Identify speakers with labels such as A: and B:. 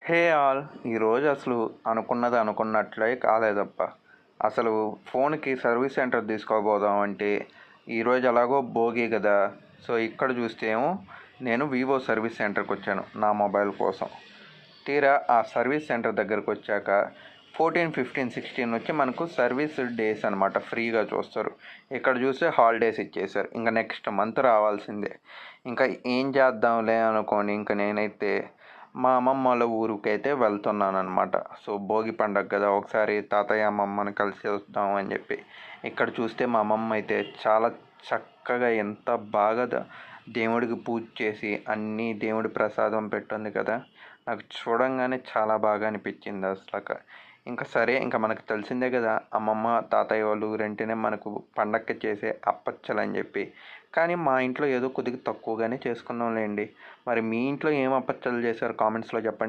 A: Hey all ఈరోజు అసలు అనుకున్నది అనుకున్నట్లే కాలేదప్ప. అసలు ఫోన్కి సర్వీస్ సెంటర్ తీసుకోబోదాం అంటే ఈరోజు ఎలాగో భోగి కదా. సో ఇక్కడ చూస్తే ఏమో నేను వివో సర్వీస్ సెంటర్కి వచ్చాను నా మొబైల్ కోసం. తీరా ఆ సర్వీస్ సెంటర్ దగ్గరకు వచ్చాక 14, 15, 16 వచ్చి మనకు సర్వీస్ డేస్ అనమాట, ఫ్రీగా చూస్తారు. ఇక్కడ చూస్తే హాలిడేస్ ఇచ్చేసారు, ఇంకా నెక్స్ట్ మంత్ రావాల్సిందే. ఇంకా ఏం చేద్దాంలే అనుకోని ఇంకా నేనైతే మా అమ్మమ్మ వాళ్ళ ఊరికైతే వెళ్తున్నాను అనమాట. సో భోగి పండగ కదా, ఒకసారి తాతయ్య అమ్మమ్మని కలిసి వద్దాం అని చెప్పి. ఇక్కడ చూస్తే మా అమ్మమ్మ అయితే చాలా చక్కగా ఎంత బాగా దేవుడికి పూజ చేసి అన్నీ దేవుడి ప్రసాదం పెట్టింది కదా. నాకు చూడంగానే చాలా బాగా అనిపించింది అసలు. ఇంకా సరే, ఇంకా మనకు తెలిసిందే కదా, అమ్మమ్మ తాతయ్య వాళ్ళు ఊరంటేనే మనకు పండక్కి చేసే అప్పచ్చలు అని చెప్పి. కానీ మా ఇంట్లో ఏదో కొద్దిగా తక్కువగానే చేసుకున్నాంలేండి. మరి మీ ఇంట్లో ఏం అప్పచ్చలు చేశారు కామెంట్స్లో చెప్పండి.